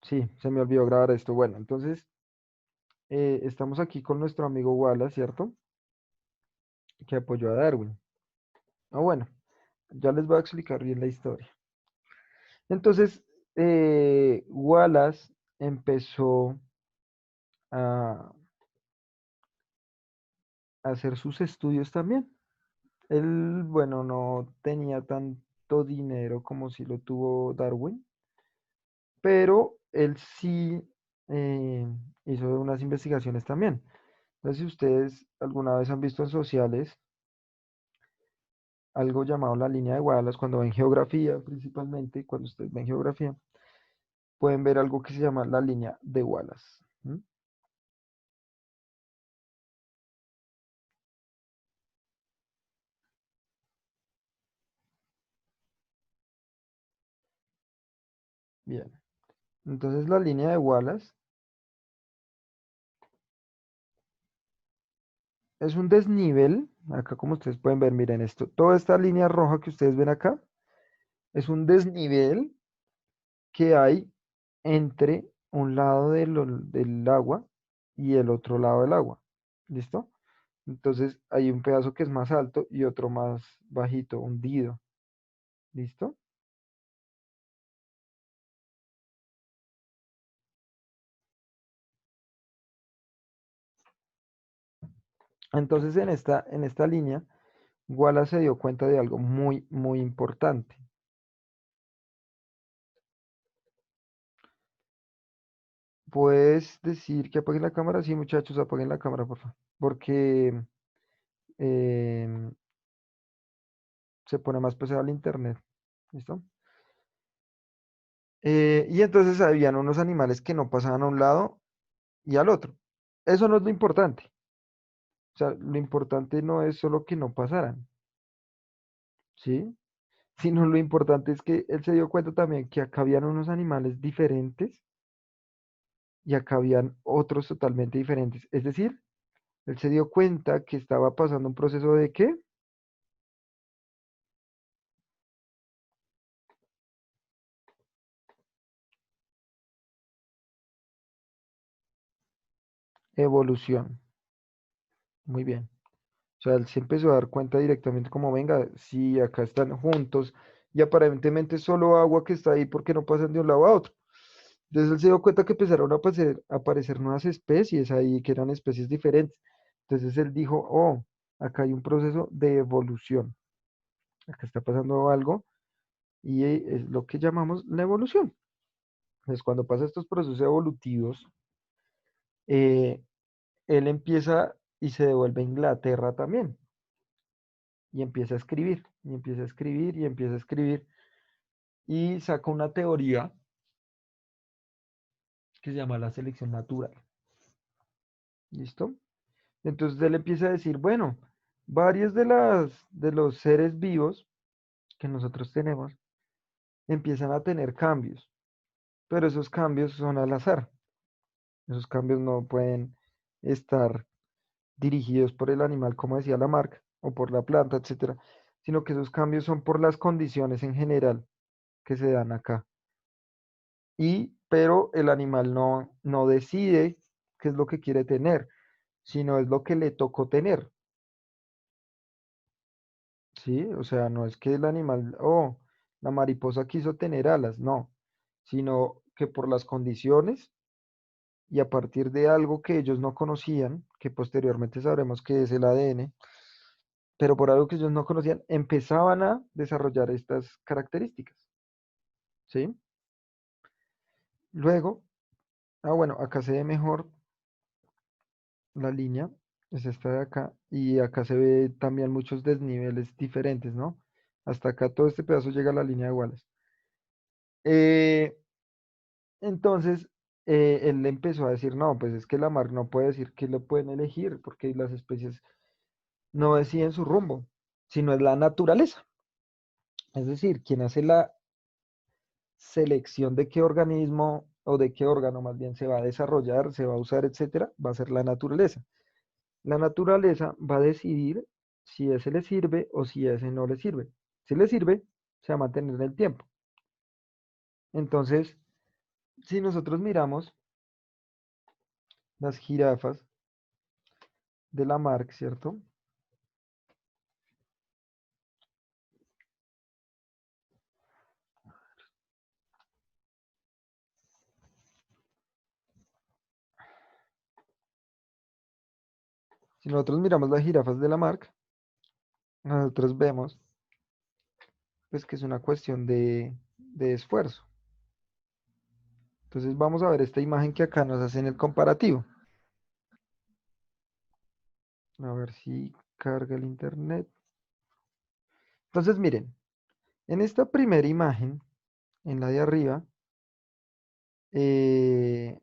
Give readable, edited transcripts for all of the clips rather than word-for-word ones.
Sí, se me olvidó grabar esto. Bueno, entonces estamos aquí con nuestro amigo Wallace, ¿cierto? Que apoyó a Darwin. Ah, bueno, ya les voy a explicar bien la historia. Entonces, Wallace empezó a hacer sus estudios también. Él, bueno, no tenía tanto dinero como si lo tuvo Darwin, pero él sí eh, hizo unas investigaciones también. Entonces, si ustedes alguna vez han visto en sociales algo llamado la línea de Wallace, cuando ven geografía, principalmente, cuando ustedes ven geografía, pueden ver algo que se llama la línea de Wallace. ¿M? Bien, entonces la línea de Wallace es un desnivel, acá como ustedes pueden ver, miren esto, toda esta línea roja que ustedes ven acá es un desnivel que hay entre un lado del agua y el otro lado del agua. ¿Listo? Entonces hay un pedazo que es más alto y otro más bajito, hundido. ¿Listo? Entonces en esta línea, Wallace se dio cuenta de algo muy, muy importante. ¿Puedes decir que apaguen la cámara? Sí, muchachos, apaguen la cámara, por favor. Porque em, se pone más pesado el internet. ¿Listo? Y entonces habían unos animales que no pasaban a un lado y al otro. Eso no es lo importante. O sea, lo importante no es solo que no pasaran, ¿sí? Sino lo importante es que él se dio cuenta también que acá habían unos animales diferentes y acá habían otros totalmente diferentes. Es decir, él se dio cuenta que estaba pasando un proceso de ¿qué? Evolución. Muy bien. O sea, él se empezó a dar cuenta directamente como, venga, si acá están juntos y aparentemente solo agua que está ahí porque no pasan de un lado a otro. Entonces él se dio cuenta que empezaron a aparecer nuevas especies ahí, que eran especies diferentes. Entonces él dijo, oh, acá hay un proceso de evolución. Acá está pasando algo y es lo que llamamos la evolución. Entonces cuando pasa estos procesos evolutivos, eh, él empieza y se devuelve a Inglaterra también y empieza a escribir, y empieza a escribir, y empieza a escribir, y saca una teoría que se llama la selección natural. ¿Listo? Entonces él empieza a decir, bueno, varios de los seres vivos que nosotros tenemos empiezan a tener cambios, pero esos cambios son al azar. Esos cambios no pueden estar dirigidos por el animal, como decía la marca, o por la planta, etcétera, sino que esos cambios son por las condiciones en general que se dan acá. Pero el animal no decide qué es lo que quiere tener, sino es lo que le tocó tener, ¿sí? O sea, no es que el animal, oh, la mariposa quiso tener alas, no, sino que por las condiciones y a partir de algo que ellos no conocían, que posteriormente sabremos que es el ADN, pero por algo que ellos no conocían, empezaban a desarrollar estas características, ¿sí? Luego, bueno, acá se ve mejor la línea, es esta de acá, y acá se ve también muchos desniveles diferentes, ¿no? Hasta acá todo este pedazo llega a la línea de Wallace. Eh, entonces, él le empezó a decir, no, pues es que la mar no puede decir que lo pueden elegir, porque las especies no deciden su rumbo, sino es la naturaleza. Es decir, quien hace la selección de qué organismo o de qué órgano más bien se va a desarrollar, se va a usar, etcétera, va a ser la naturaleza. La naturaleza va a decidir si ese le sirve o si ese no le sirve. Si le sirve, se va a mantener en el tiempo. Entonces, Si nosotros miramos las jirafas de Lamarck, ¿cierto? Si nosotros miramos las jirafas de Lamarck, nosotros vemos pues que es una cuestión de esfuerzo. Entonces vamos a ver esta imagen que acá nos hacen el comparativo. A ver si carga el internet. Entonces miren, en esta primera imagen, en la de arriba, eh,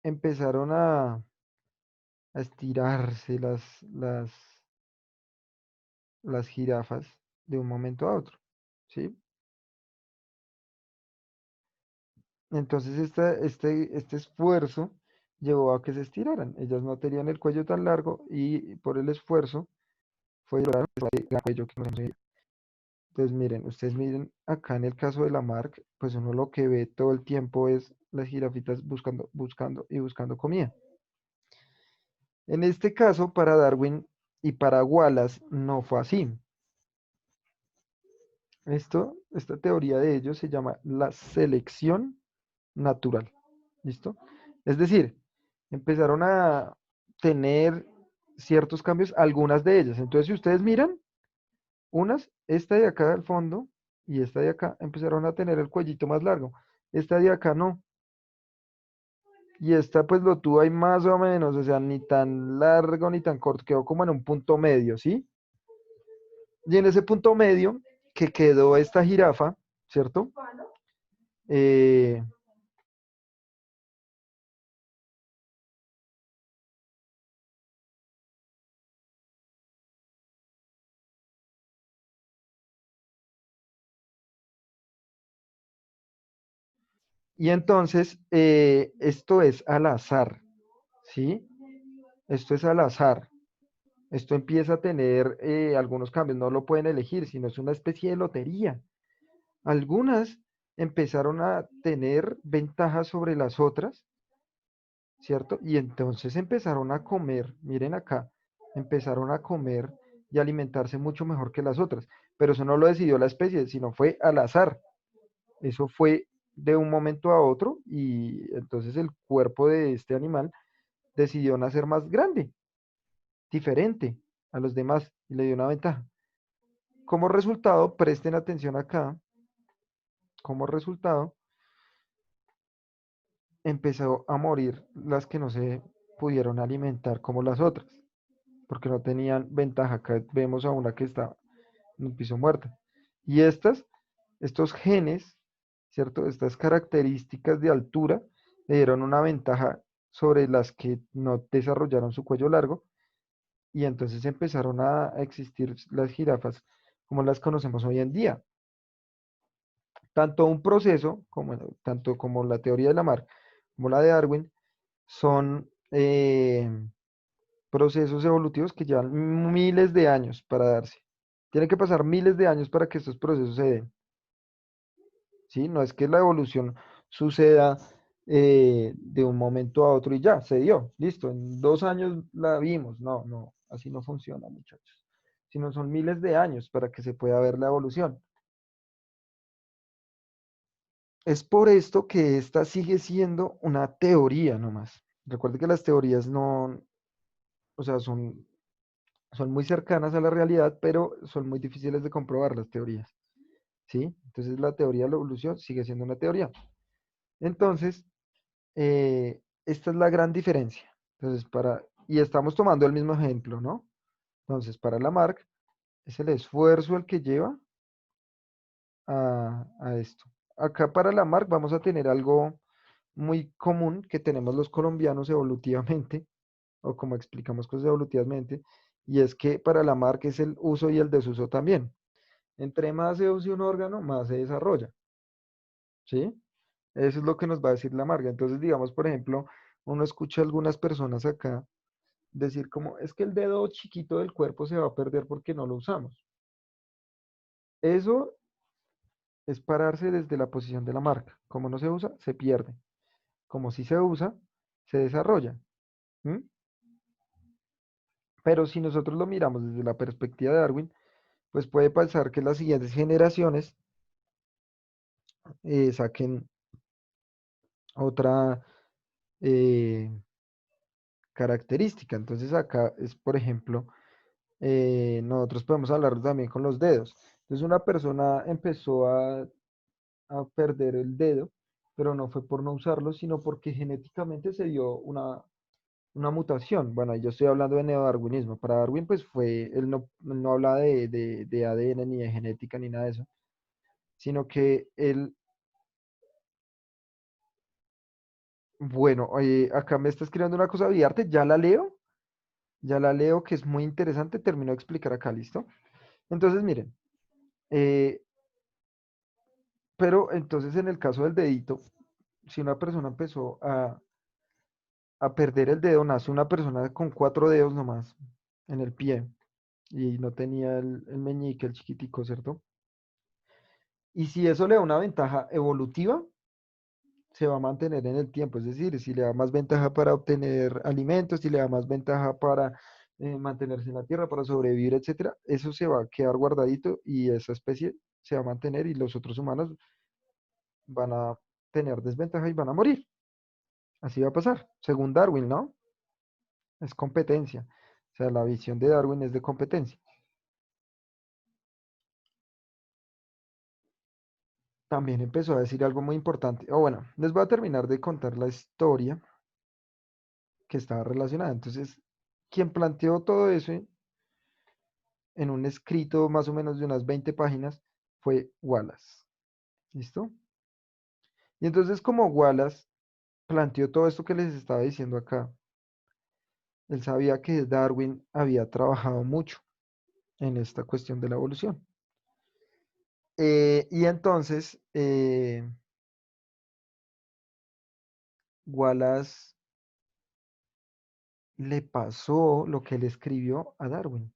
empezaron a estirarse las jirafas de un momento a otro, ¿sí? Entonces este esfuerzo llevó a que se estiraran. Ellas no tenían el cuello tan largo y por el esfuerzo fue el cuello que nos veía. Entonces miren, ustedes miren acá en el caso de la Lamarck, pues uno lo que ve todo el tiempo es las jirafitas buscando, buscando y buscando comida. En este caso, para Darwin y para Wallace no fue así. Esta teoría de ellos se llama la selección natural. ¿Listo? Es decir, empezaron a tener ciertos cambios, algunas de ellas. Entonces, si ustedes miran, esta de acá al fondo y esta de acá, empezaron a tener el cuellito más largo. Esta de acá no. Y esta pues lo tuvo ahí más o menos, o sea, ni tan largo ni tan corto, quedó como en un punto medio, ¿sí? Y en ese punto medio que quedó esta jirafa, ¿cierto? Eh, y entonces, esto es al azar, ¿sí? Esto es al azar. Esto empieza a tener algunos cambios, no lo pueden elegir, sino es una especie de lotería. Algunas empezaron a tener ventajas sobre las otras, ¿cierto? Y entonces empezaron a comer, miren acá, empezaron a comer y alimentarse mucho mejor que las otras. Pero eso no lo decidió la especie, sino fue al azar. Eso fue de un momento a otro y entonces el cuerpo de este animal decidió nacer más grande, diferente a los demás y le dio una ventaja. Como resultado, presten atención acá, como resultado, empezó a morir las que no se pudieron alimentar como las otras, porque no tenían ventaja. Acá vemos a una que está en un piso muerta. Y estos genes, ¿cierto? Estas características de altura le dieron una ventaja sobre las que no desarrollaron su cuello largo y entonces empezaron a existir las jirafas como las conocemos hoy en día. Tanto un proceso, tanto como la teoría de Lamarck, como la de Darwin, son procesos evolutivos que llevan miles de años para darse. Tienen que pasar miles de años para que estos procesos se den. ¿Sí? No es que la evolución suceda de un momento a otro y ya, se dio, listo, en 2 años la vimos. No, no, así no funciona, muchachos. Sino son miles de años para que se pueda ver la evolución. Es por esto que esta sigue siendo una teoría nomás. Recuerde que las teorías no, o sea, son muy cercanas a la realidad, pero son muy difíciles de comprobar las teorías, ¿sí? Entonces la teoría de la evolución sigue siendo una teoría. Entonces, esta es la gran diferencia. Entonces, y estamos tomando el mismo ejemplo, ¿no? Entonces, para Lamarck es el esfuerzo el que lleva a esto. Acá para Lamarck vamos a tener algo muy común que tenemos los colombianos evolutivamente, o como explicamos cosas evolutivamente, y es que para Lamarck es el uso y el desuso también. Entre más se use un órgano, más se desarrolla, ¿sí? Eso es lo que nos va a decir Lamarck. Entonces, digamos, por ejemplo, uno escucha a algunas personas acá decir como, es que el dedo chiquito del cuerpo se va a perder porque no lo usamos. Eso es pararse desde la posición de la marca. Como no se usa, se pierde. Como si se usa, se desarrolla. ¿M? Pero si nosotros lo miramos desde la perspectiva de Darwin, pues puede pasar que las siguientes generaciones saquen otra eh, característica. Entonces acá es, por ejemplo, nosotros podemos hablar también con los dedos. Entonces una persona empezó a perder el dedo, pero no fue por no usarlo, sino porque genéticamente se dio una mutación. Bueno, yo estoy hablando de neodarwinismo. Para Darwin, pues él no habla de ADN ni de genética ni nada de eso, sino que él, bueno, acá me está escribiendo una cosa Viarte, ya la leo, que es muy interesante, termino de explicar acá, ¿listo? Entonces, miren, eh, pero entonces en el caso del dedito, si una persona empezó a perder el dedo, nace una persona con cuatro dedos nomás en el pie y no tenía el meñique, el chiquitico, ¿cierto? Y si eso le da una ventaja evolutiva, se va a mantener en el tiempo. Es decir, si le da más ventaja para obtener alimentos, si le da más ventaja para mantenerse en la tierra, para sobrevivir, etcétera, eso se va a quedar guardadito y esa especie se va a mantener y los otros humanos van a tener desventaja y van a morir. Así va a pasar, según Darwin, ¿no? Es competencia. O sea, la visión de Darwin es de competencia. También empezó a decir algo muy importante. O bueno, les voy a terminar de contar la historia que estaba relacionada. Entonces, quien planteó todo eso en un escrito más o menos de unas 20 páginas fue Wallace. ¿Listo? Y entonces, como Wallace planteó todo esto que les estaba diciendo acá, él sabía que Darwin había trabajado mucho en esta cuestión de la evolución. Y entonces, Wallace le pasó lo que él escribió a Darwin.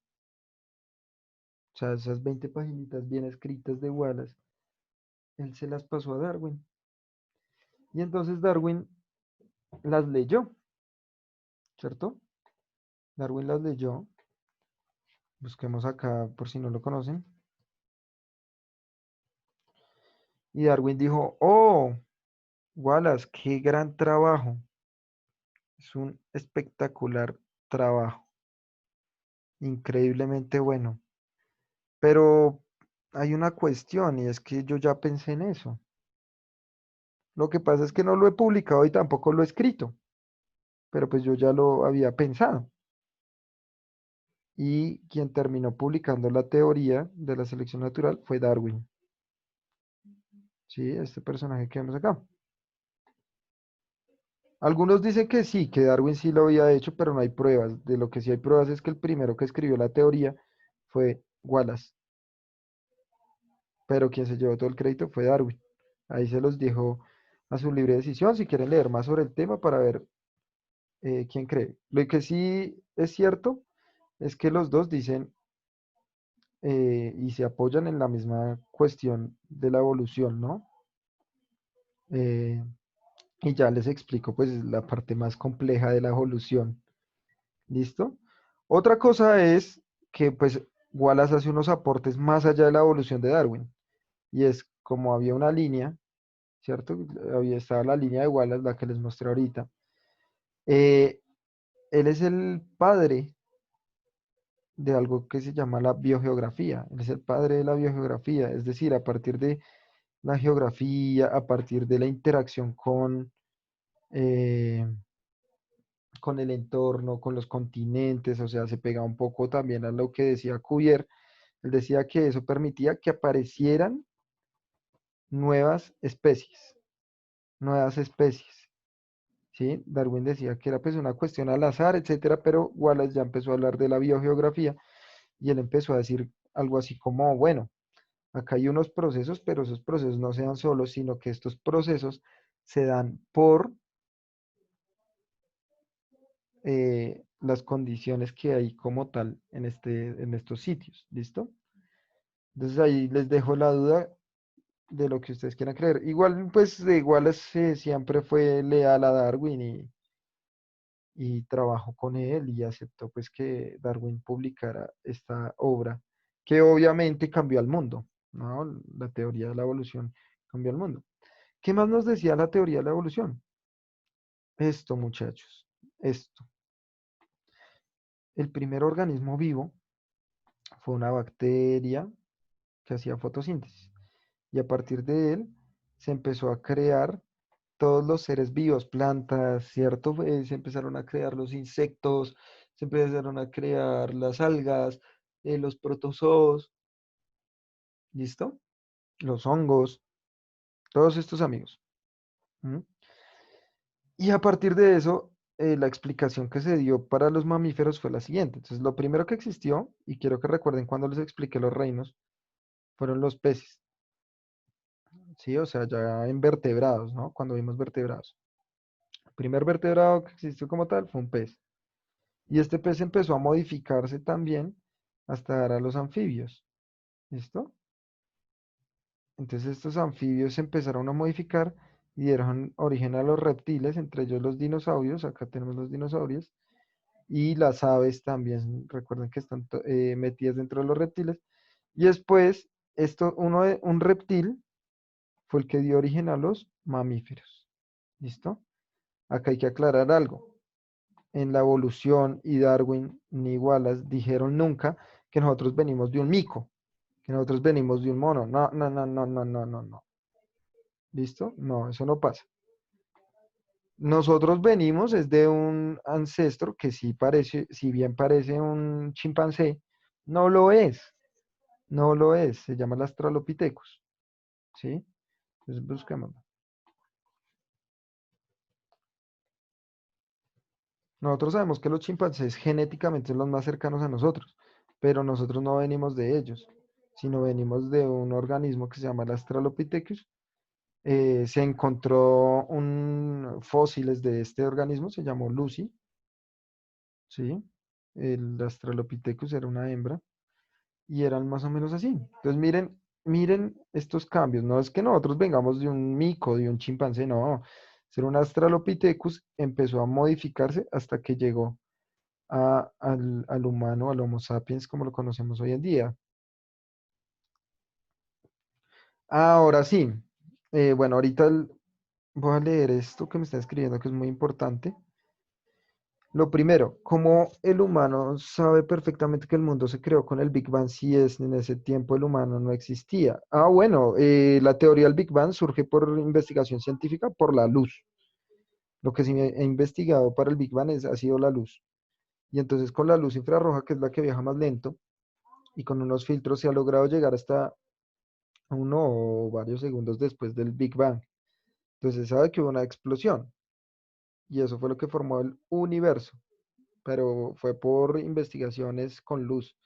O sea, esas 20 paginitas bien escritas de Wallace, él se las pasó a Darwin. Y entonces Darwin las leyó, ¿cierto? Darwin las leyó. Busquemos acá por si no lo conocen. Y Darwin dijo, oh, Wallace, qué gran trabajo. Es un espectacular trabajo. Increíblemente bueno. Pero hay una cuestión y es que yo ya pensé en eso. Lo que pasa es que no lo he publicado y tampoco lo he escrito, pero pues yo ya lo había pensado. Y quien terminó publicando la teoría de la selección natural fue Darwin. Sí, este personaje que vemos acá. Algunos dicen que sí, que Darwin sí lo había hecho, pero no hay pruebas. De lo que sí hay pruebas es que el primero que escribió la teoría fue Wallace, pero quien se llevó todo el crédito fue Darwin. Ahí se los dejo a su libre decisión si quieren leer más sobre el tema para ver quién cree. Lo que sí es cierto es que los dos dicen y se apoyan en la misma cuestión de la evolución, ¿no? Eh, y ya les explico pues la parte más compleja de la evolución. ¿Listo? Otra cosa es que pues Wallace hace unos aportes más allá de la evolución de Darwin. Y es como había una línea, ¿cierto? Había estaba la línea de Wallace, la que les mostré ahorita. eh, Él es el padre de algo que se llama la biogeografía. Él es el padre de la biogeografía, es decir, a partir de la geografía, a partir de la interacción eh, con el entorno, con los continentes, o sea, se pega un poco también a lo que decía Cuvier. Él decía que eso permitía que aparecieran nuevas especies, nuevas especies. ¿Sí? Darwin decía que era pues una cuestión al azar, etcétera, pero Wallace ya empezó a hablar de la biogeografía y él empezó a decir algo así como, bueno, acá hay unos procesos, pero esos procesos no se dan solos, sino que estos procesos se dan por las condiciones que hay como tal en estos sitios. ¿Listo? Entonces ahí les dejo la duda de lo que ustedes quieran creer. Igual, pues, de igual siempre fue leal a Darwin y trabajó con él y aceptó pues que Darwin publicara esta obra que obviamente cambió al mundo, ¿no? La teoría de la evolución cambió al mundo. ¿Qué más nos decía la teoría de la evolución? Esto, muchachos, esto. El primer organismo vivo fue una bacteria que hacía fotosíntesis y a partir de él se empezó a crear todos los seres vivos, plantas, ¿cierto? Se empezaron a crear los insectos, se empezaron a crear las algas, los protozoos, ¿listo? Los hongos, todos estos amigos. ¿M? Y a partir de eso, la explicación que se dio para los mamíferos fue la siguiente. Entonces, lo primero que existió, y quiero que recuerden cuando les expliqué los reinos, fueron los peces, ¿sí? O sea, ya en vertebrados, ¿no? Cuando vimos vertebrados. El primer vertebrado que existió como tal fue un pez. Y este pez empezó a modificarse también hasta dar a los anfibios. ¿Listo? Entonces estos anfibios se empezaron a modificar y dieron origen a los reptiles, entre ellos los dinosaurios. Acá tenemos los dinosaurios. Y las aves también, recuerden que están metidas dentro de los reptiles. Y después, un reptil fue el que dio origen a los mamíferos. ¿Listo? Acá hay que aclarar algo. En la evolución y Darwin ni Wallace dijeron nunca que nosotros venimos de un mico, que nosotros venimos de un mono. No, no, no, no, no, no, no, no. ¿Listo? No, eso no pasa. Nosotros venimos es de un ancestro que sí parece, si bien parece un chimpancé, no lo es, no lo es, se llama el Australopithecus, ¿sí? Entonces busquémoslo. Nosotros sabemos que los chimpancés genéticamente son los más cercanos a nosotros, pero nosotros no venimos de ellos, sino venimos de un organismo que se llama el Australopithecus. Se encontró un fósiles de este organismo, se llamó Lucy, ¿sí? El Australopithecus era una hembra y eran más o menos así. Entonces miren estos cambios. No es que nosotros vengamos de un mico, de un chimpancé, no. Ser un Australopithecus empezó a modificarse hasta que llegó al humano, al Homo sapiens, como lo conocemos hoy en día. Ahora sí, bueno, ahorita voy a leer esto que me está escribiendo, que es muy importante. Lo primero, como el humano sabe perfectamente que el mundo se creó con el Big Bang, si es en ese tiempo el humano no existía. Bueno, la teoría del Big Bang surge por investigación científica por la luz. Lo que se he investigado para el Big Bang ha sido la luz. Y entonces con la luz infrarroja, que es la que viaja más lento, y con unos filtros se ha logrado llegar hasta uno o varios segundos después del Big Bang. Entonces se sabe que hubo una explosión y eso fue lo que formó el universo, pero fue por investigaciones con luz.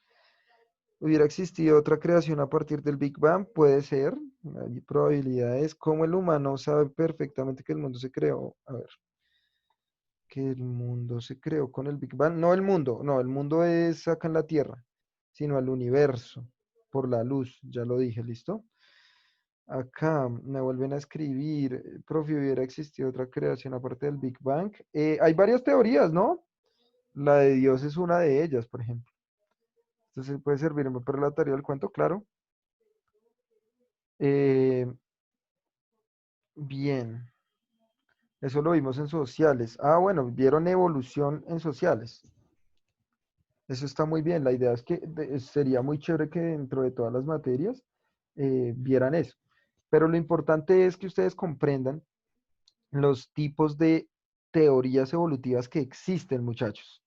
¿Hubiera existido otra creación a partir del Big Bang? Puede ser, hay probabilidades. Como el humano sabe perfectamente que el mundo se creó, a ver, que el mundo se creó con el Big Bang. No el mundo, no, el mundo es acá en la Tierra, sino el universo, por la luz, ya lo dije, ¿listo? Acá me vuelven a escribir, profe, hubiera existido otra creación aparte del Big Bang. Hay varias teorías, ¿no? La de Dios es una de ellas, por ejemplo. Entonces puede servirme para la teoría del cuento, claro. Eh, bien, eso lo vimos en sociales. Bueno, vieron evolución en sociales. Eso está muy bien. La idea es que sería muy chévere que dentro de todas las materias vieran eso. Pero lo importante es que ustedes comprendan los tipos de teorías evolutivas que existen, muchachos.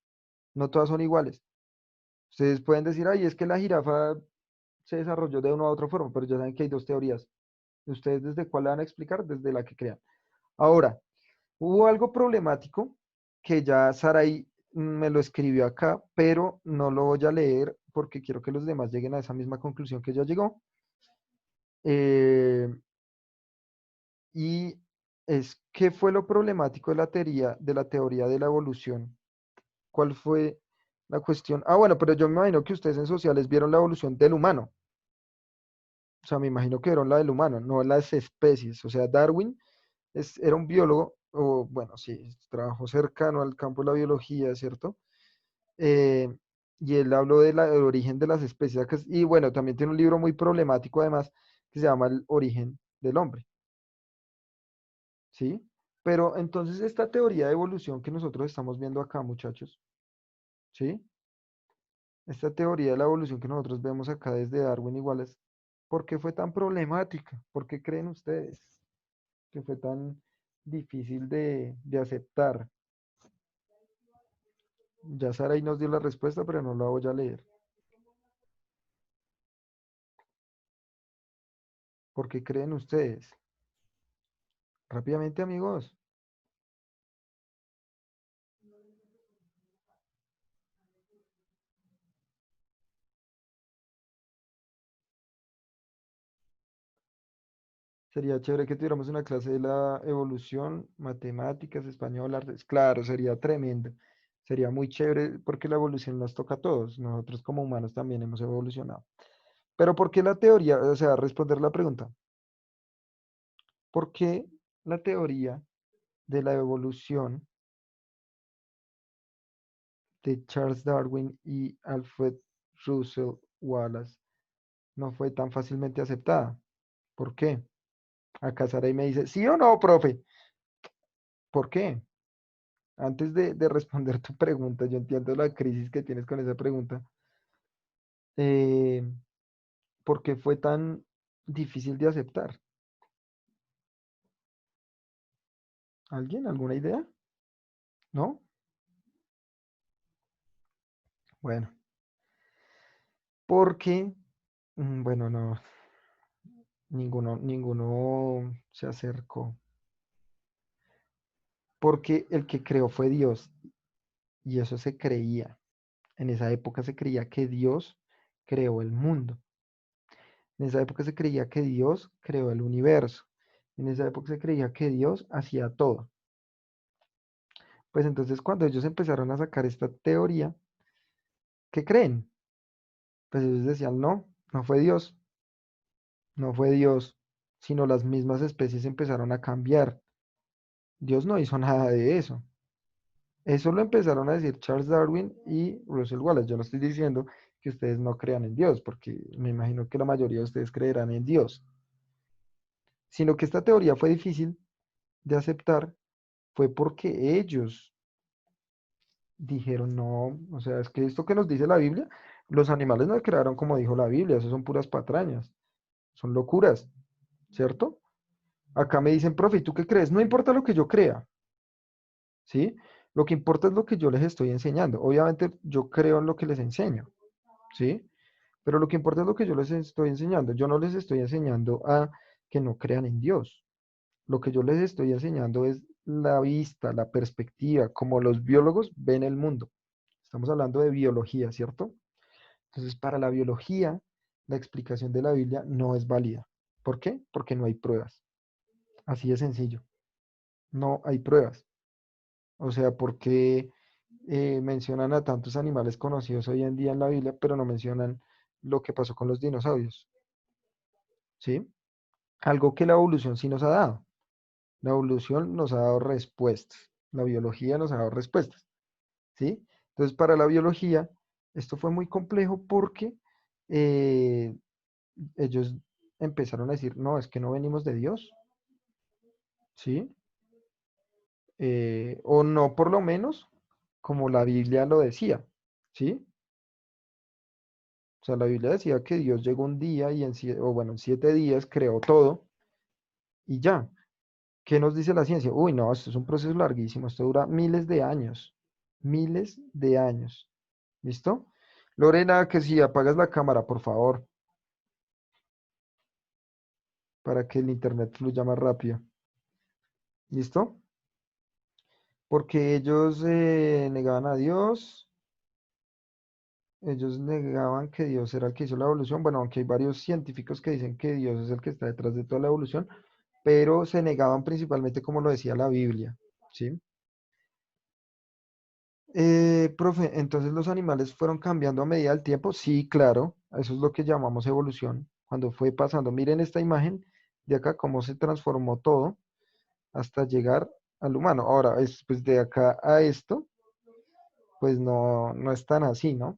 No todas son iguales. Ustedes pueden decir, ay, es que la jirafa se desarrolló de una u otra forma, pero ya saben que hay dos teorías. ¿Ustedes desde cuál la van a explicar? Desde la que crean. Ahora, hubo algo problemático que ya Sarai me lo escribió acá, pero no lo voy a leer porque quiero que los demás lleguen a esa misma conclusión que ella llegó. Eh, y es, ¿qué fue lo problemático de la teoría de la evolución? ¿Cuál fue la cuestión? Bueno, pero yo me imagino que ustedes en sociales vieron la evolución del humano. O sea, me imagino que era la del humano, no las especies. O sea, Darwin era un biólogo, o bueno, sí, trabajó cercano al campo de la biología, ¿cierto? Eh, y él habló del origen de las especies. Y bueno, también tiene un libro muy problemático además que se llama El origen del hombre, ¿sí? Pero entonces esta teoría de evolución que nosotros estamos viendo acá, muchachos, ¿sí? Esta teoría de la evolución que nosotros vemos acá desde Darwin iguales, ¿por qué fue tan problemática? ¿Por qué creen ustedes que fue tan difícil de aceptar? Ya Sara ahí nos dio la respuesta, pero no la voy a leer. ¿Por qué creen ustedes? Rápidamente, amigos. Sería chévere que tuviéramos una clase de la evolución, matemáticas, español, artes. Claro, sería tremendo. Sería muy chévere porque la evolución nos toca a todos. Nosotros como humanos también hemos evolucionado. Pero ¿por qué la teoría? O sea, responder la pregunta. ¿Por qué la teoría de la evolución de Charles Darwin y Alfred Russel Wallace no fue tan fácilmente aceptada? ¿Por qué? Acá Saray me dice, ¿sí o no, profe? ¿Por qué? Antes de responder tu pregunta, yo entiendo la crisis que tienes con esa pregunta. eh, ¿Por qué fue tan difícil de aceptar? ¿Alguien? ¿Alguna idea? ¿No? Bueno, porque, bueno, no, ninguno se acercó. Porque el que creó fue Dios y eso se creía. En esa época se creía que Dios creó el mundo. En esa época se creía que Dios creó el universo. En esa época se creía que Dios hacía todo. Pues entonces cuando ellos empezaron a sacar esta teoría, ¿qué creen? Pues ellos decían, no, no fue Dios, no fue Dios, sino las mismas especies empezaron a cambiar. Dios no hizo nada de eso. Eso lo empezaron a decir Charles Darwin y Russell Wallace. Yo no estoy diciendo que ustedes no crean en Dios, porque me imagino que la mayoría de ustedes creerán en Dios, sino que esta teoría fue difícil de aceptar, fue porque ellos dijeron, no, o sea, es que esto que nos dice la Biblia, los animales no crearon como dijo la Biblia, eso son puras patrañas, son locuras, ¿cierto? Acá me dicen, profe, ¿y tú qué crees? No importa lo que yo crea, ¿sí? Lo que importa es lo que yo les estoy enseñando. Obviamente yo creo en lo que les enseño, ¿sí? Pero lo que importa es lo que yo les estoy enseñando. Yo no les estoy enseñando a que no crean en Dios. Lo que yo les estoy enseñando es la vista, la perspectiva, como los biólogos ven el mundo. Estamos hablando de biología, ¿cierto? Entonces, para la biología, la explicación de la Biblia no es válida. ¿Por qué? Porque no hay pruebas. Así de sencillo. No hay pruebas. O sea, porque mencionan a tantos animales conocidos hoy en día en la Biblia, pero no mencionan lo que pasó con los dinosaurios, ¿sí? Algo que la evolución sí nos ha dado. La evolución nos ha dado respuestas. La biología nos ha dado respuestas, ¿sí? Entonces, para la biología, esto fue muy complejo porque eh, ellos empezaron a decir, no, es que no venimos de Dios, ¿sí? O no por lo menos como la Biblia lo decía, ¿sí? O sea, la Biblia decía que Dios llegó un día y o bueno, en 7 días creó todo y ya. ¿Qué nos dice la ciencia? Uy, no, esto es un proceso larguísimo, esto dura miles de años. ¿Listo? Lorena, que si apagas la cámara, por favor, para que el internet fluya más rápido. ¿Listo? Porque ellos negaban a Dios, ellos negaban que Dios era el que hizo la evolución. Bueno, aunque hay varios científicos que dicen que Dios es el que está detrás de toda la evolución, pero se negaban principalmente como lo decía la Biblia, ¿sí? Entonces los animales fueron cambiando a medida del tiempo. Sí, claro, eso es lo que llamamos evolución. cuando fue pasando. Miren esta imagen de acá, cómo se transformó todo hasta llegar al humano. Ahora, pues de acá a esto, pues no es tan así, ¿no?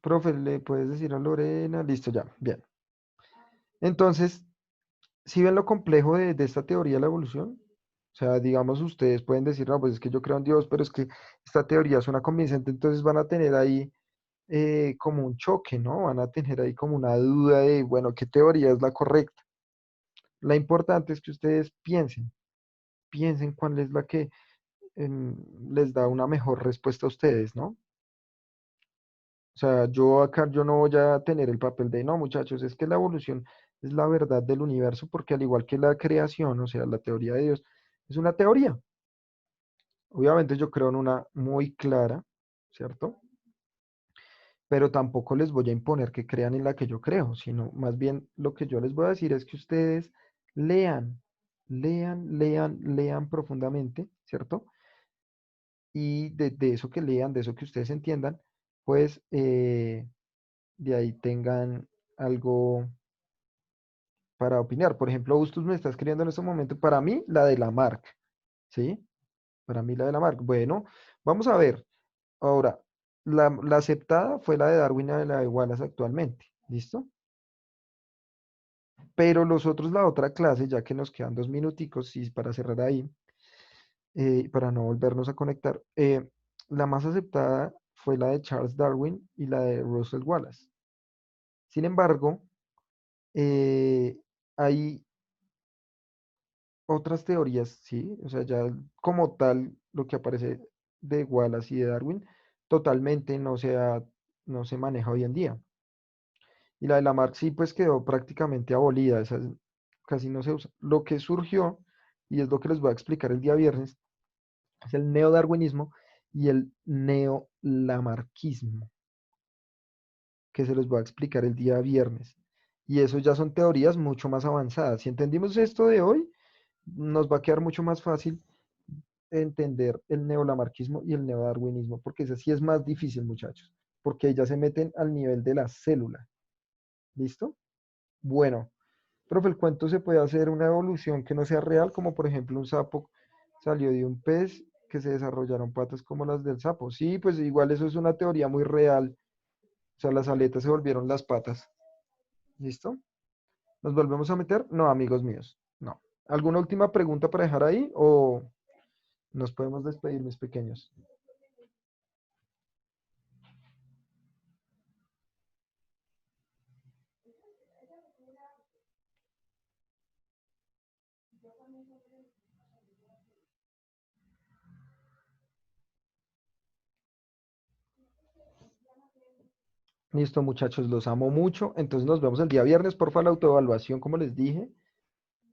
Profe, ¿le puedes decir a Lorena? Listo, ya, bien. Entonces, si ven lo complejo de esta teoría de la evolución, o sea, digamos, ustedes pueden decir, no, pues es que yo creo en Dios, pero es que esta teoría suena convincente, entonces van a tener ahí como un choque, ¿no? Van a tener ahí como una duda de, bueno, ¿qué teoría es la correcta? La importante es que ustedes piensen cuál es la que em, les da una mejor respuesta a ustedes, ¿no? O sea, yo acá yo no voy a tener el papel de, no, muchachos, es que la evolución es la verdad del universo, porque al igual que la creación, o sea, la teoría de Dios, es una teoría. Obviamente yo creo en una muy clara, ¿cierto? Pero tampoco les voy a imponer que crean en la que yo creo, sino más bien lo que yo les voy a decir es que ustedes lean, lean profundamente, ¿cierto? Y de eso que lean, de eso que ustedes entiendan, pues de ahí tengan algo para opinar. Por ejemplo, Bustos me está escribiendo en este momento, para mí, la de Lamarck, ¿sí? Para mí, la de Lamarck. Bueno, vamos a ver. Ahora, la aceptada fue la de Darwin y la de Wallace actualmente, ¿listo? Pero los otros, la otra clase, ya que nos quedan 2 minuticos y para cerrar ahí, para no volvernos a conectar, la más aceptada fue la de Charles Darwin y la de Russell Wallace. Sin embargo, eh, hay otras teorías, ¿sí? O sea, ya como tal, lo que aparece de Wallace y de Darwin, totalmente no se maneja hoy en día. Y la de Lamarck sí, pues quedó prácticamente abolida, esa casi no se usa. Lo que surgió, y es lo que les voy a explicar el día viernes, es el neodarwinismo y el neolamarquismo, que se los voy a explicar el día viernes. Y eso ya son teorías mucho más avanzadas. Si entendimos esto de hoy, nos va a quedar mucho más fácil entender el neolamarquismo y el neodarwinismo, porque ese sí es más difícil, muchachos, porque ya se meten al nivel de la célula. ¿Listo? Bueno, profe, el cuento se puede hacer una evolución que no sea real, como por ejemplo un sapo salió de un pez que se desarrollaron patas como las del sapo. Sí, pues igual eso es una teoría muy real. O sea, las aletas se volvieron las patas. ¿Listo? ¿Nos volvemos a meter? No, amigos míos. No. ¿Alguna última pregunta para dejar ahí o nos podemos despedir, mis pequeños? Listo, muchachos, los amo mucho. Entonces nos vemos el día viernes, porfa, la autoevaluación, como les dije.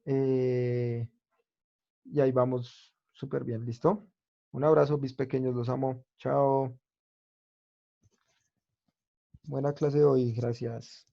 Eh, y ahí vamos súper bien, ¿listo? Un abrazo, mis pequeños, los amo. Chao. Buena clase hoy, gracias.